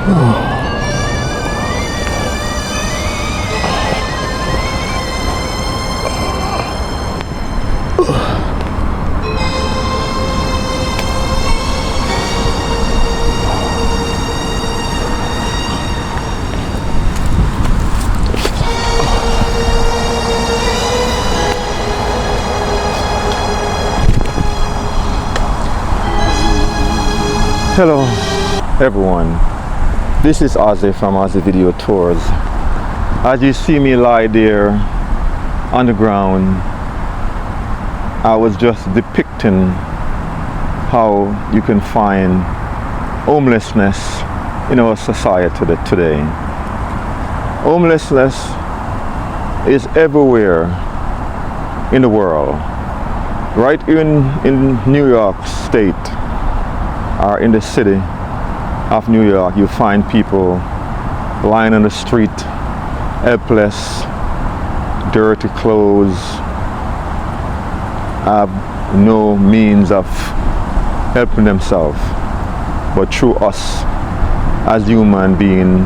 Hello everyone, this is Ozzy from Ozzy Video Tours. As you see me lie there on the ground, I was just depicting how you can find homelessness in our society today. Homelessness is everywhere in the world. Right in New York State, or in the city of New York, you find people lying on the street, helpless, dirty clothes, have no means of helping themselves, but through us as human beings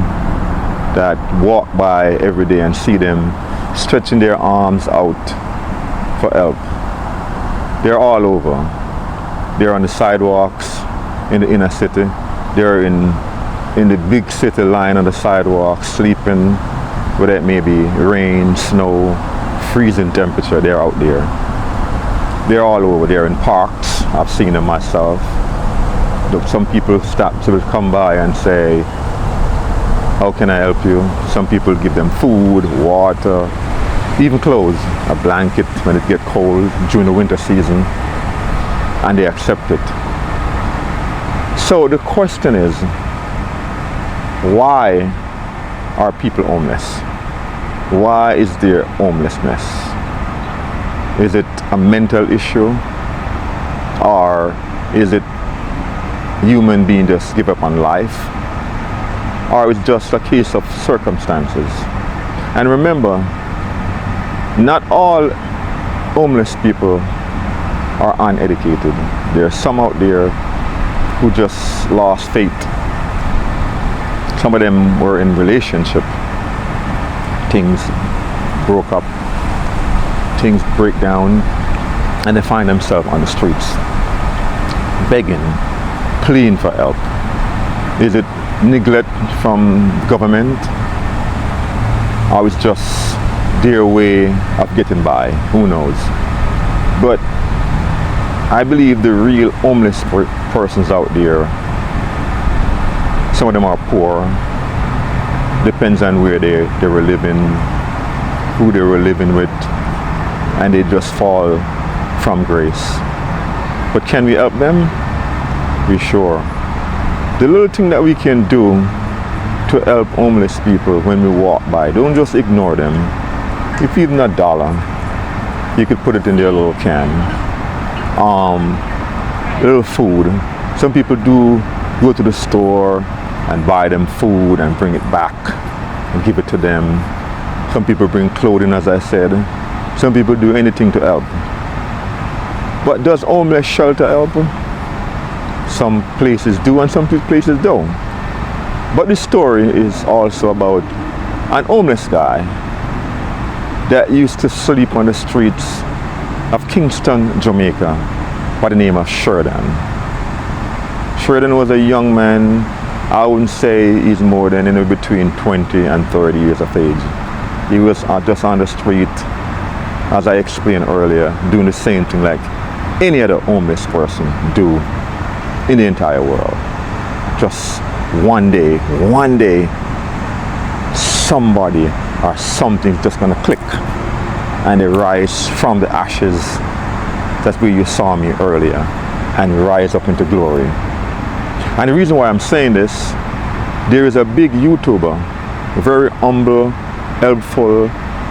that walk by every day and see them stretching their arms out for help. They're all over. They're on the sidewalks in the inner city. They're in the big city, lying on the sidewalk, sleeping, whether it may be rain, snow, freezing temperature. They're out there. They're all over. They're in parks. I've seen them myself. Some people stop to come by and say, how can I help you? Some people give them food, water, even clothes, a blanket when it gets cold during the winter season, and they accept it. So the question is, why are people homeless? Why is there homelessness? Is it a mental issue, or is it human being just give up on life, or it's just a case of circumstances? And remember, not all homeless people are uneducated. There are some out there who just lost faith. Some of them were in relationship. Things broke up. Things break down, and they find themselves on the streets, begging, pleading for help. Is it neglect from government, or it's just their way of getting by? Who knows? But I believe the real homeless persons out there, some of them are poor, depends on where they were living, who they were living with, and they just fall from grace. But can we help them? We sure. The little thing that we can do to help homeless people when we walk by, don't just ignore them. If you give them $1, you could put it in their little can. Little food. Some people do go to the store and buy them food and bring it back and give it to them. Some people bring clothing, as I said. Some people do anything to help. But does homeless shelter help? Some places do and some places don't. But this story is also about an homeless guy that used to sleep on the streets of Kingston, Jamaica, by the name of Sheridan. Sheridan was a young man. I wouldn't say he's more than between 20 and 30 years of age. He was just on the street, as I explained earlier, doing the same thing like any other homeless person do in the entire world. Just one day, somebody or something's just gonna click and they rise from the ashes. That's where you saw me earlier, and rise up into glory. And the reason why I'm saying this, there is a big YouTuber, very humble, helpful,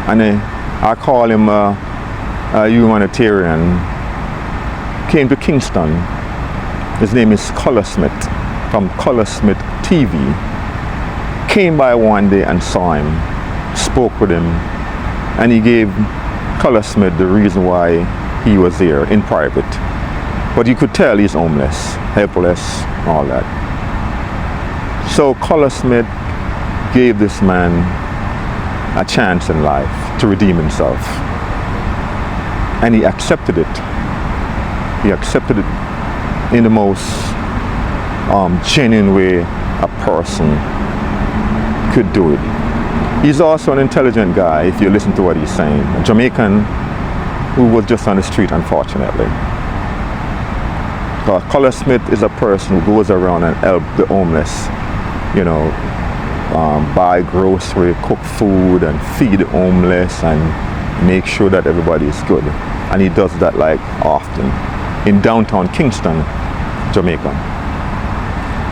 and I call him a humanitarian, came to Kingston. His name is colaz from colaz TV. Came by one day and saw him, spoke with him, and he gave colaz the reason why he was there in private. But you could tell he's homeless, helpless, all that. So Color Smith gave this man a chance in life to redeem himself. And he accepted it. He accepted it in the most genuine way a person could do it. He's also an intelligent guy, if you listen to what he's saying. A Jamaican who was just on the street, unfortunately. Color Smith is a person who goes around and help the homeless, you know, buy grocery, cook food, and feed the homeless, and make sure that everybody is good. And he does that like often in downtown Kingston, Jamaica.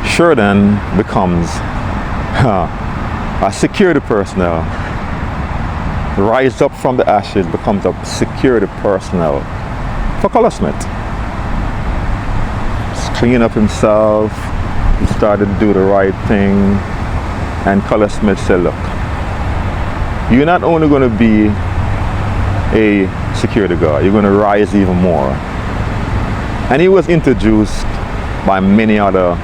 Sheridan becomes a security personnel, rise up from the ashes, becomes a security personnel for Color Smith. He's cleaning up himself, he started to do the right thing, and Color Smith said, look, you're not only going to be a security guard, you're going to rise even more. And he was introduced by many other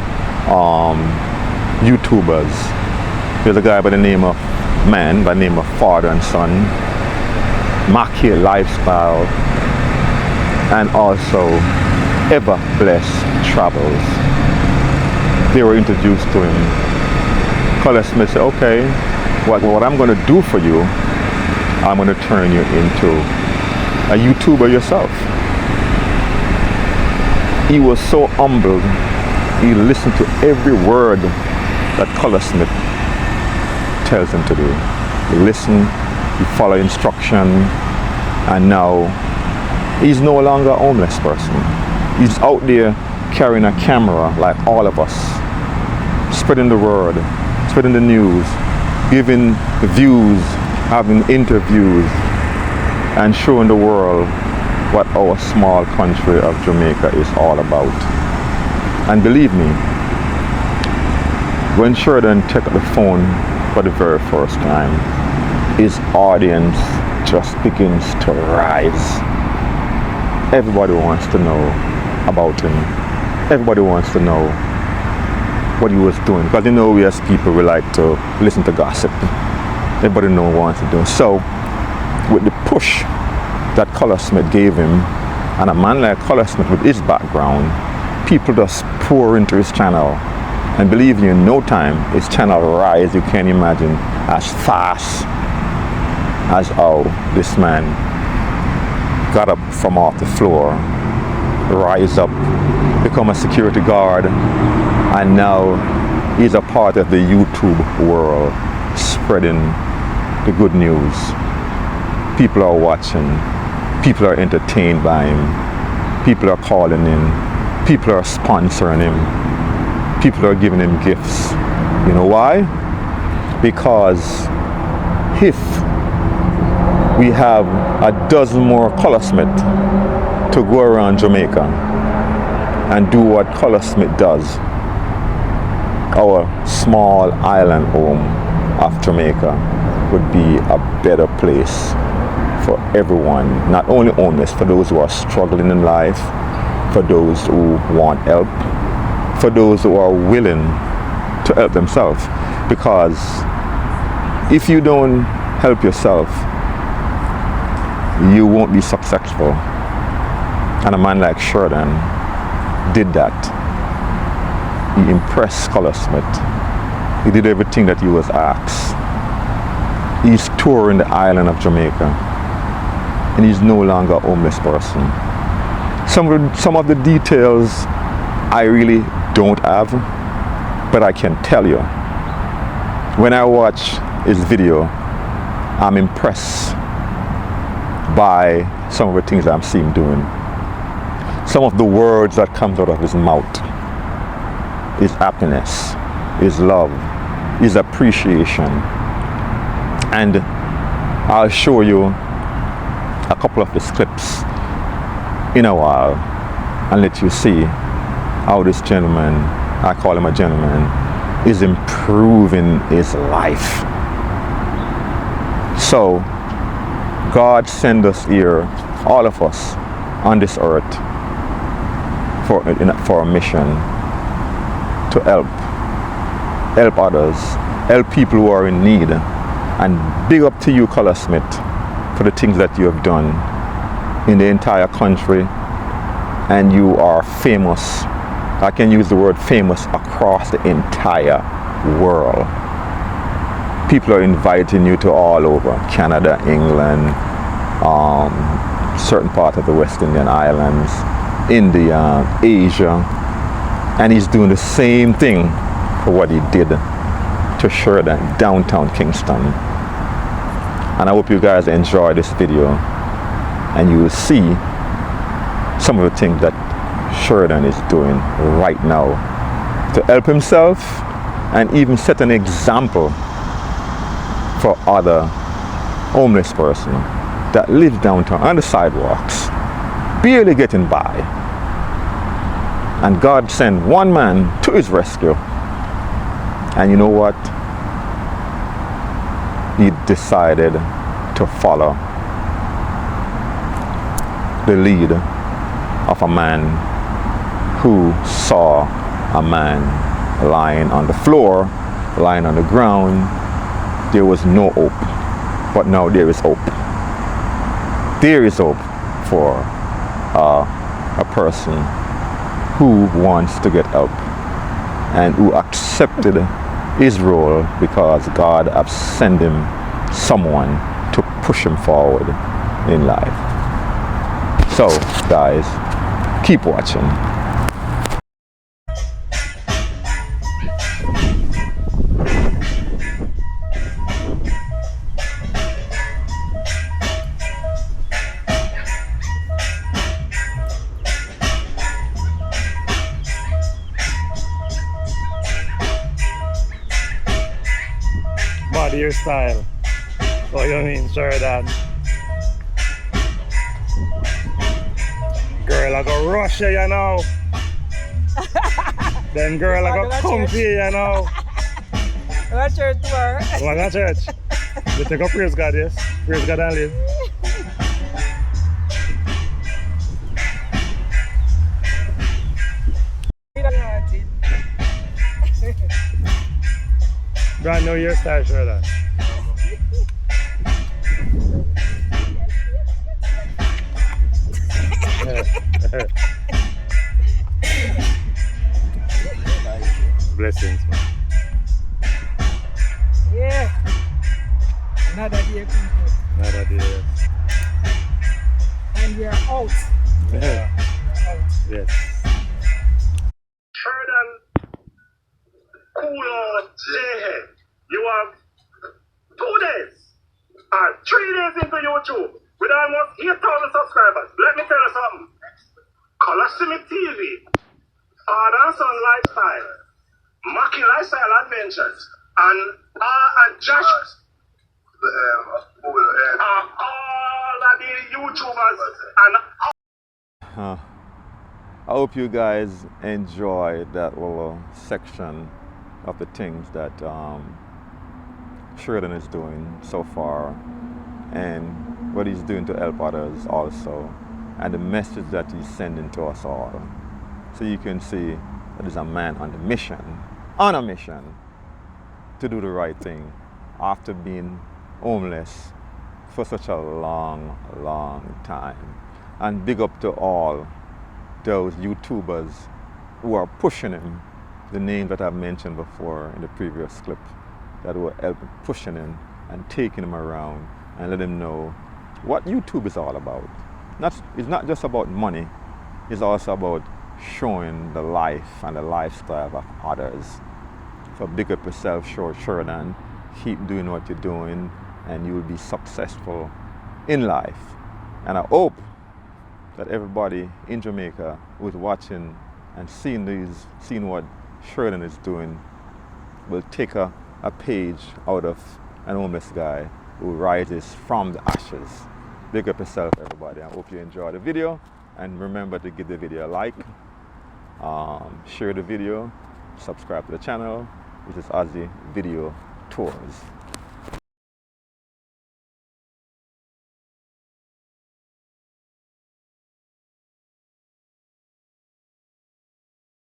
YouTubers. There's a guy by the name of Father and Son, Marquee Lifestyle, and also Helpless Travels. They were introduced to him. Color Smith said, okay, what I'm going to do for you, I'm going to turn you into a YouTuber yourself. He was so humbled. He listened to every word that Color Smith tells him to do. He listened, he followed instruction, and now he's no longer a homeless person. He's out there carrying a camera like all of us, spreading the word, spreading the news, giving the views, having interviews, and showing the world what our small country of Jamaica is all about. And believe me, when Sheridan took the phone for the very first time, his audience just begins to rise. Everybody wants to know about him. Everybody wants to know what he was doing, because you know we as people, we like to listen to gossip. Everybody knows what he wants to do. So with the push that Color Smith gave him, and a man like Color Smith with his background, people just pour into his channel, and believe me, in no time his channel rise, you can't imagine, as fast as how this man got up from off the floor, rise up, become a security guard, and now he's a part of the YouTube world, spreading the good news. People are watching, people are entertained by him, people are calling in, people are sponsoring him, people are giving him gifts. You know why? Because if we have a dozen more Color Smith to go around Jamaica and do what Color Smith does, our small island home of Jamaica would be a better place for everyone, not only homeless, for those who are struggling in life, for those who want help, for those who are willing to help themselves. Because if you don't help yourself, you won't be successful. And a man like Sheridan did that. He impressed Color Smith. He did everything that he was asked. He's touring the island of Jamaica, and he's no longer a homeless person. Some of the details I really don't have, but I can tell you, when I watch his video, I'm impressed by some of the things I'm seeing him doing. Some of the words that comes out of his mouth, his happiness, his love, his appreciation. And I'll show you a couple of these clips in a while and let you see how this gentleman, I call him a gentleman, is improving his life. So God sent us here, all of us on this earth, for a mission to help help others, help people who are in need. And big up to you, Color Smith, for the things that you have done in the entire country. And you are famous. I can use the word famous across the entire world. People are inviting you to all over Canada, England, certain part of the West Indian Islands, India, Asia, and he's doing the same thing for what he did to Sheridan, downtown Kingston. And I hope you guys enjoy this video and you will see some of the things that Sheridan is doing right now to help himself and even set an example for other homeless person that lives downtown on the sidewalks, barely getting by. And God sent one man to his rescue. And you know what? He decided to follow the lead of a man who saw a man lying on the floor, lying on the ground. There was no hope, but now there is hope. There is hope for a person who wants to get help and who accepted his role because God has sent him someone to push him forward in life. So, guys, keep watching. Body your style. What you mean, Sheridan? Girl, I go rush you know. Then girl, I go comfy, you know. What church were? What a church? You take a praise God, yes? Praise God and live. Brand new year style, Sheridan. Blessings, man. Yeah. Another day, people. Another day. And we are out. Yeah. Out. Yes. Sheridan, cool on J-Head. You have 2 days and 3 days into YouTube with almost 8,000 subscribers. Let me tell you something. Color Smith TV, Father and Son Lifestyle, Mackie Lifestyle Adventures, and Josh are all of the YouTubers and I hope you guys enjoy that little section of the things that Sheridan is doing so far and what he's doing to help others also, and the message that he's sending to us all. So you can see that he's a man on a mission to do the right thing after being homeless for such a long time. And big up to all those YouTubers who are pushing him, the names that I've mentioned before in the previous clip, that were helping pushing him and taking him around and let him know what YouTube is all about. It's not just about money, it's also about showing the life and the lifestyle of others. So big up yourself, Sheridan. Keep doing what you're doing and you will be successful in life. And I hope that everybody in Jamaica who's watching and seeing what Sheridan is doing will take a page out of an homeless guy who rises from the ashes. Big up yourself, everybody. I hope you enjoyed the video, and remember to give the video a like, share the video, subscribe to the channel, which is Ozzy Video Tours.